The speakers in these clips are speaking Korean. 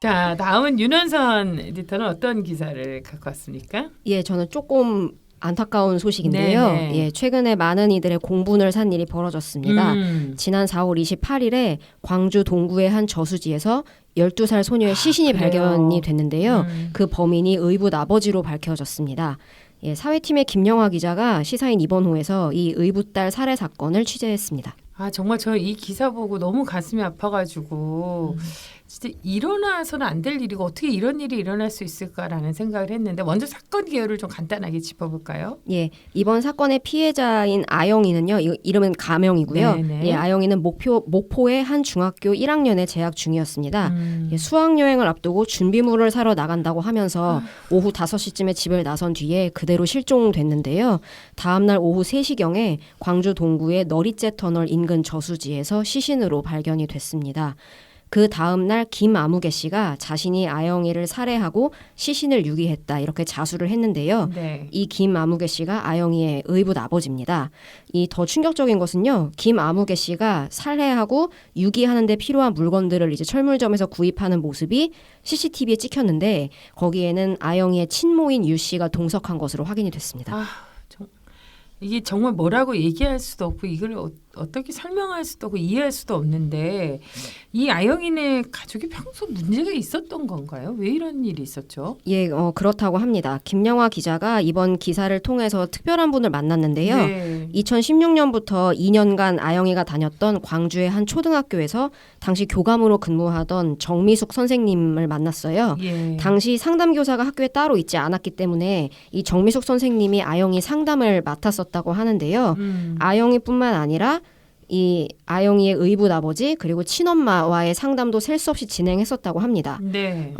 자, 다음은 윤원선 에디터는 어떤 기사를 갖고 왔습니까? 예, 저는 조금 안타까운 소식인데요. 네네. 예, 최근에 많은 이들의 공분을 산 일이 벌어졌습니다. 음. 지난 4월 28일에 광주 동구의 한 저수지에서 12살 소녀의 시신이 그래요. 발견이 됐는데요. 음. 그 범인이 의붓 아버지로 밝혀졌습니다. 예, 사회팀의 김영화 기자가 시사인 이번호에서 이 의붓딸 살해 사건을 취재했습니다. 아, 정말 저 이 기사 보고 너무 가슴이 아파가지고 진짜 일어나서는 안 될 일이고 어떻게 이런 일이 일어날 수 있을까라는 생각을 했는데 먼저 사건 개요를 좀 간단하게 짚어볼까요? 예, 이번 사건의 피해자인 아영이는요, 이름은 가명이고요. 네네. 예, 아영이는 목포의 한 중학교 1학년에 재학 중이었습니다. 예, 수학여행을 앞두고 준비물을 사러 나간다고 하면서 오후 5시쯤에 집을 나선 뒤에 그대로 실종됐는데요. 다음날 오후 3시경에 광주 동구의 너리째 터널 인근 저수지에서 시신으로 발견이 됐습니다. 그 다음날 김아무개 씨가 자신이 아영이를 살해하고 시신을 유기했다 이렇게 자수를 했는데요. 네. 이 김아무개 씨가 아영이의 의붓 아버지입니다. 이 더 충격적인 것은요. 김아무개 씨가 살해하고 유기하는 데 필요한 물건들을 이제 철물점에서 구입하는 모습이 CCTV에 찍혔는데 거기에는 아영이의 친모인 유 씨가 동석한 것으로 확인이 됐습니다. 이게 정말 뭐라고 얘기할 수도 없고 이걸 어떻게 설명할 수도 없고 이해할 수도 없는데 이 아영이네 가족이 평소 문제가 있었던 건가요? 왜 이런 일이 있었죠? 예, 그렇다고 합니다. 김영화 기자가 이번 기사를 통해서 특별한 분을 만났는데요. 네. 2016년부터 2년간 아영이가 다녔던 광주의 한 초등학교에서 당시 교감으로 근무하던 정미숙 선생님을 만났어요. 예. 당시 상담교사가 학교에 따로 있지 않았기 때문에 이 정미숙 선생님이 아영이 상담을 맡았었다고 하는데요. 아영이뿐만 아니라 이 아영이의 의붓 아버지 그리고 친엄마와의 상담도 셀 수 없이 진행했었다고 합니다. 네.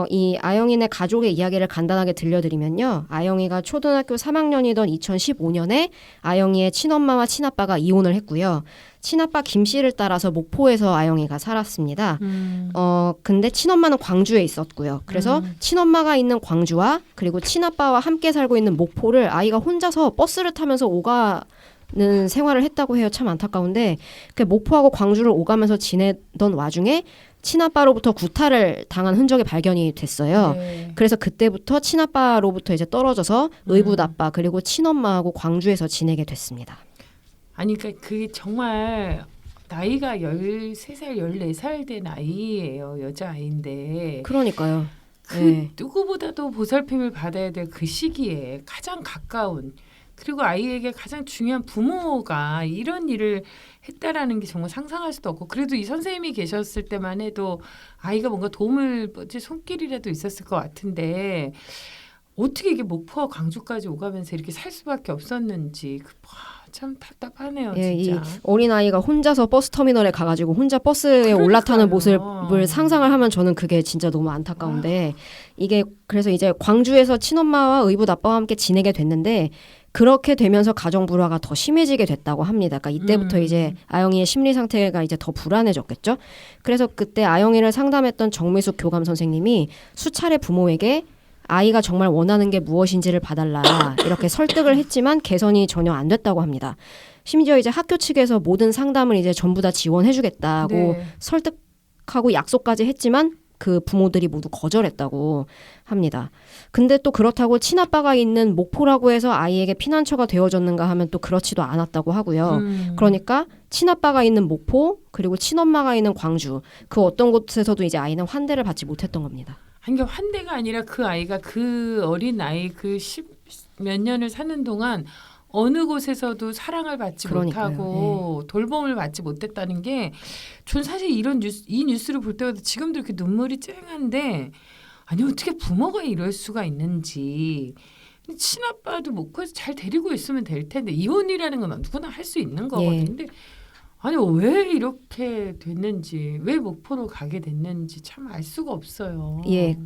이 아영이네 가족의 이야기를 간단하게 들려드리면요. 아영이가 초등학교 3학년이던 2015년에 아영이의 친엄마와 친아빠가 이혼을 했고요. 친아빠 김 씨를 따라서 목포에서 아영이가 살았습니다. 근데 친엄마는 광주에 있었고요. 그래서 친엄마가 있는 광주와 그리고 친아빠와 함께 살고 있는 목포를 아이가 혼자서 버스를 타면서 는 생활을 했다고 해요. 참 안타까운데 그 목포하고 광주를 오가면서 지내던 와중에 친아빠로부터 구타를 당한 흔적이 발견이 됐어요. 네. 그래서 그때부터 친아빠로부터 이제 떨어져서 의붓 아빠 그리고 친엄마하고 광주에서 지내게 됐습니다. 아니 그러니까 그게 정말 나이가 13살, 14살 된 아이예요. 여자아이인데 그러니까요. 그 네. 누구보다도 보살핌을 받아야 될 그 시기에 가장 가까운 그리고 아이에게 가장 중요한 부모가 이런 일을 했다라는 게 정말 상상할 수도 없고 그래도 이 선생님이 계셨을 때만 해도 아이가 뭔가 도움을 뻗을 손길이라도 있었을 것 같은데 어떻게 이게 목포와 광주까지 오가면서 이렇게 살 수밖에 없었는지 참 답답하네요. 예, 이 진짜. 어린아이가 혼자서 버스 터미널에 가가지고 혼자 버스에 그러니까요. 올라타는 모습을 상상을 하면 저는 그게 진짜 너무 안타까운데 이게 그래서 이제 광주에서 친엄마와 의붓 아빠와 함께 지내게 됐는데 그렇게 되면서 가정 불화가 더 심해지게 됐다고 합니다. 그러니까 이때부터 이제 아영이의 심리 상태가 이제 더 불안해졌겠죠. 그래서 그때 아영이를 상담했던 정미숙 교감 선생님이 수차례 부모에게 아이가 정말 원하는 게 무엇인지를 봐달라 이렇게 설득을 했지만 개선이 전혀 안 됐다고 합니다. 심지어 이제 학교 측에서 모든 상담을 이제 전부 다 지원해주겠다고 네. 설득하고 약속까지 했지만 그 부모들이 모두 거절했다고 합니다. 근데 또 그렇다고 친아빠가 있는 목포라고 해서 아이에게 피난처가 되어줬는가 하면 또 그렇지도 않았다고 하고요. 그러니까 친아빠가 있는 목포 그리고 친엄마가 있는 광주 그 어떤 곳에서도 이제 아이는 환대를 받지 못했던 겁니다. 한 게 환대가 아니라 그 아이가 그 어린 아이 그 10몇 년을 사는 동안 어느 곳에서도 사랑을 받지 그러니까요. 못하고 돌봄을 받지 못했다는 게 전 사실 이 뉴스를 볼 때마다 지금도 이렇게 눈물이 쨍한데 아니 어떻게 부모가 이럴 수가 있는지 친아빠도 목포에서 잘 데리고 있으면 될 텐데 이혼이라는 건 누구나 할 수 있는 거거든요. 근데 아니 왜 이렇게 됐는지 왜 목포로 가게 됐는지 참 알 수가 없어요. 예.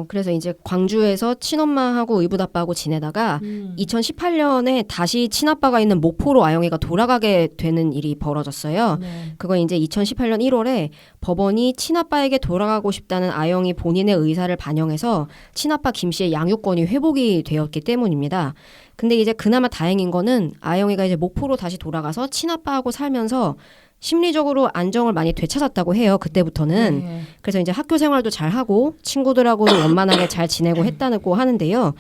그래서 이제 광주에서 친엄마하고 의붓 아빠하고 지내다가 2018년에 다시 친아빠가 있는 목포로 아영이가 돌아가게 되는 일이 벌어졌어요. 네. 그거 이제 2018년 1월에 법원이 친아빠에게 돌아가고 싶다는 아영이 본인의 의사를 반영해서 친아빠 김 씨의 양육권이 회복이 되었기 때문입니다. 근데 이제 그나마 다행인 거는 아영이가 이제 목포로 다시 돌아가서 친아빠하고 살면서 심리적으로 안정을 많이 되찾았다고 해요. 그때부터는. 네. 그래서 이제 학교 생활도 잘 하고 친구들하고도 원만하게 잘 지내고 했다고 하는데요.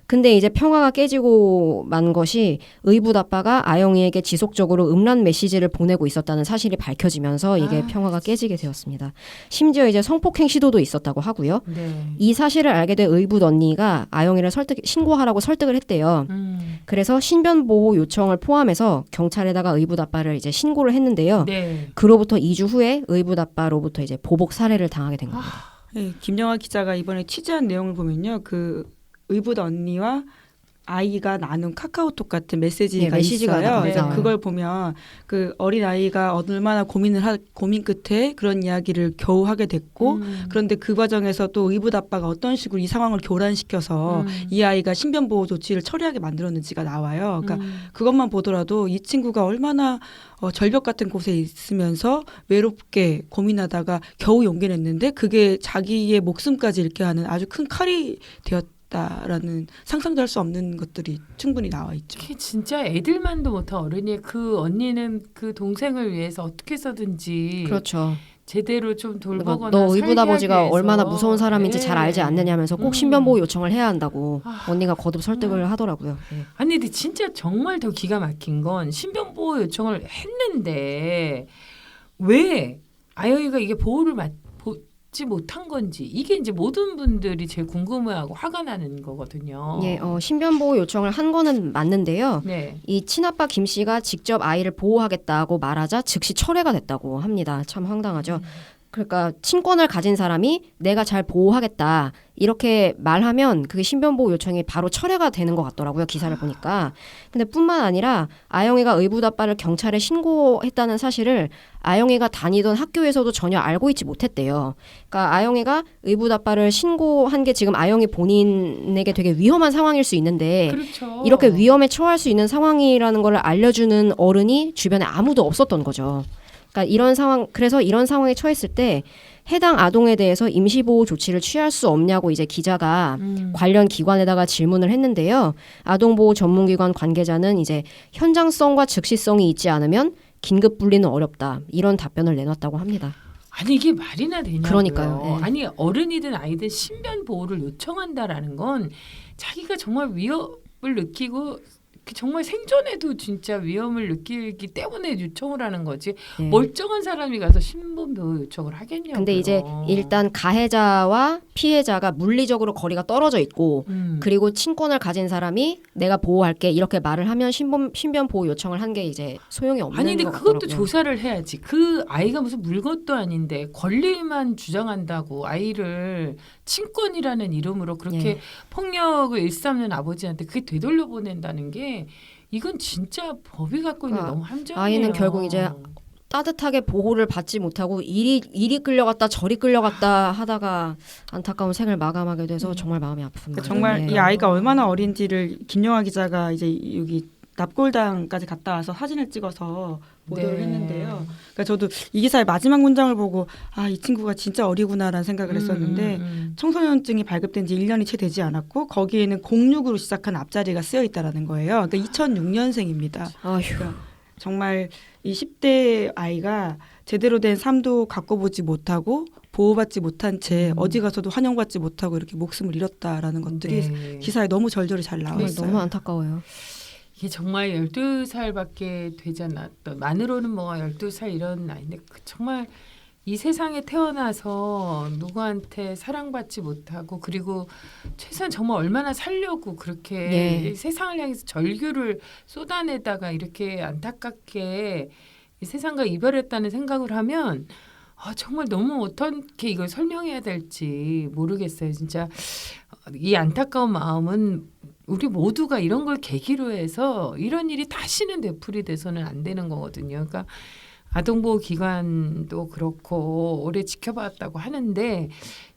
근데 이제 평화가 깨지고 만 것이 의붓 아빠가 아영이에게 지속적으로 음란 메시지를 보내고 있었다는 사실이 밝혀지면서 이게 평화가 깨지게 되었습니다. 심지어 이제 성폭행 시도도 있었다고 하고요. 네. 이 사실을 알게 된 의붓 언니가 아영이를 신고하라고 설득을 했대요. 그래서 신변보호 요청을 포함해서 경찰에다가 의붓 아빠를 이제 신고를 했는데요. 네. 그로부터 2주 후에 의붓 아빠로부터 이제 보복 살해를 당하게 된 겁니다. 네, 김영하 기자가 이번에 취재한 내용을 보면요, 그 의붓 언니와 아이가 나눈 카카오톡 같은 메시지가 메시지가 있어요. 그래서 나와요. 그걸 보면 그 어린 아이가 얼마나 고민 끝에 그런 이야기를 겨우 하게 됐고, 그런데 그 과정에서 또 의붓 아빠가 어떤 식으로 이 상황을 교란시켜서 이 아이가 신변보호 조치를 처리하게 만들었는지가 나와요. 그러니까 그것만 보더라도 이 친구가 얼마나 절벽 같은 곳에 있으면서 외롭게 고민하다가 겨우 용기 냈는데 그게 자기의 목숨까지 잃게 하는 아주 큰 칼이 되었다라는 상상도 할 수 없는 것들이 충분히 나와 있죠. 그게 진짜 애들만도 못한 어른이 그 언니는 그 동생을 위해서 어떻게 해서든지 그렇죠. 제대로 좀 돌보거나 너 의붓 살게 아버지가 하기 위해서. 얼마나 무서운 사람인지 네. 잘 알지 않느냐면서 꼭 신변보호 요청을 해야 한다고 언니가 거듭 설득을 하더라고요. 네. 아니 근데 진짜 정말 더 기가 막힌 건 신변보호 요청을 했는데 왜 아영이가 이게 보호를 받지 못한 건지 이게 이제 모든 분들이 제일 궁금해하고 화가 나는 거거든요. 예, 신변보호 요청을 한 거는 맞는데요. 네. 이 친아빠 김 씨가 직접 아이를 보호하겠다고 말하자 즉시 철회가 됐다고 합니다. 참 황당하죠. 그러니까 친권을 가진 사람이 내가 잘 보호하겠다 이렇게 말하면 그게 신변보호 요청이 바로 철회가 되는 것 같더라고요. 기사를 보니까. 근데 뿐만 아니라 아영이가 의붓 아빠를 경찰에 신고했다는 사실을 아영이가 다니던 학교에서도 전혀 알고 있지 못했대요. 그러니까 아영이가 의붓 아빠를 신고한 게 지금 아영이 본인에게 되게 위험한 상황일 수 있는데 그렇죠. 이렇게 위험에 처할 수 있는 상황이라는 걸 알려주는 어른이 주변에 아무도 없었던 거죠. 그러니까 그래서 이런 상황에 처했을 때 해당 아동에 대해서 임시보호 조치를 취할 수 없냐고 이제 기자가 관련 기관에다가 질문을 했는데요. 아동보호 전문기관 관계자는 이제 현장성과 즉시성이 있지 않으면 긴급 분리는 어렵다. 이런 답변을 내놨다고 합니다. 아니 이게 말이나 되냐고요. 그러니까요. 네. 아니 어른이든 아이든 신변 보호를 요청한다라는 건 자기가 정말 위협을 느끼고 정말 생존에도 진짜 위험을 느끼기 때문에 요청을 하는 거지. 네. 멀쩡한 사람이 가서 신변 보호 요청을 하겠냐고요. 근데 이제 일단 가해자와 피해자가 물리적으로 거리가 떨어져 있고 그리고 친권을 가진 사람이 내가 보호할게 이렇게 말을 하면 신변 보호 요청을 한 게 이제 소용이 없는 아니 근데 것 그것도 같더라고요. 조사를 해야지. 그 아이가 무슨 물것도 아닌데 권리만 주장한다고 아이를 친권이라는 이름으로 그렇게 네. 폭력을 일삼는 아버지한테 그게 되돌려 보낸다는 게 이건 진짜 법이 갖고 있는 너무 함정이에요. 아이는 결국 이제 따뜻하게 보호를 받지 못하고 이리 끌려갔다 저리 끌려갔다 하다가 안타까운 생을 마감하게 돼서 정말 마음이 아픕니다. 정말 네. 이 아이가 얼마나 어린지를 김영하 기자가 이제 여기 납골당까지 갔다 와서 사진을 찍어서 보도를 네. 했는데요. 그러니까 저도 이 기사의 마지막 문장을 보고 이 친구가 진짜 어리구나라는 생각을 했었는데 청소년증이 발급된 지 1년이 채 되지 않았고 거기에는 06으로 시작한 앞자리가 쓰여 있다라는 거예요. 그러니까 2006년생입니다. 아휴. 정말 이 10대 아이가 제대로 된 삶도 갖고 보지 못하고 보호받지 못한 채 어디 가서도 환영받지 못하고 이렇게 목숨을 잃었다라는 것들이 네. 기사에 너무 절절히 잘 나와 정말 있어요. 너무 안타까워요. 이게 정말 12살밖에 되지 않았던 만으로는 뭐 12살 이런 나이인데 정말 이 세상에 태어나서 누구한테 사랑받지 못하고 그리고 최소한 정말 얼마나 살려고 그렇게 네. 세상을 향해서 절규를 쏟아내다가 이렇게 안타깝게 이 세상과 이별했다는 생각을 하면 정말 너무 어떻게 이걸 설명해야 될지 모르겠어요. 진짜 이 안타까운 마음은 우리 모두가 이런 걸 계기로 해서 이런 일이 다시는 되풀이돼서는 안 되는 거거든요. 그러니까 아동보호기관도 그렇고 오래 지켜봤다고 하는데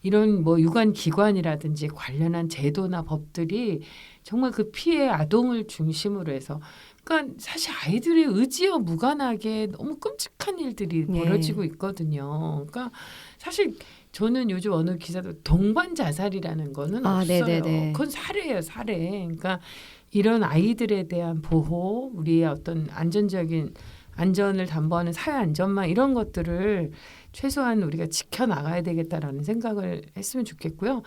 이런 뭐 유관기관이라든지 관련한 제도나 법들이 정말 그 피해 아동을 중심으로 해서 그러니까 사실 아이들의 의지와 무관하게 너무 끔찍한 일들이 네. 벌어지고 있거든요. 그러니까 사실 저는 요즘 어느 기사도 동반 자살이라는 거는 없어요. 네네네. 그건 살해예요, 살해. 그러니까 이런 아이들에 대한 보호, 우리의 어떤 안전적인 안전을 담보하는 사회 안전망 이런 것들을 최소한 우리가 지켜나가야 되겠다라는 생각을 했으면 좋겠고요.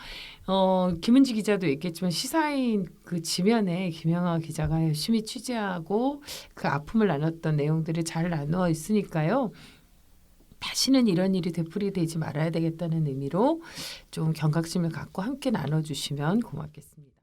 김은지 기자도 얘기했지만 시사인 그 지면에 김영하 기자가 열심히 취재하고 그 아픔을 나눴던 내용들이 잘 나누어 있으니까요. 다시는 이런 일이 되풀이되지 말아야 되겠다는 의미로 좀 경각심을 갖고 함께 나눠주시면 고맙겠습니다.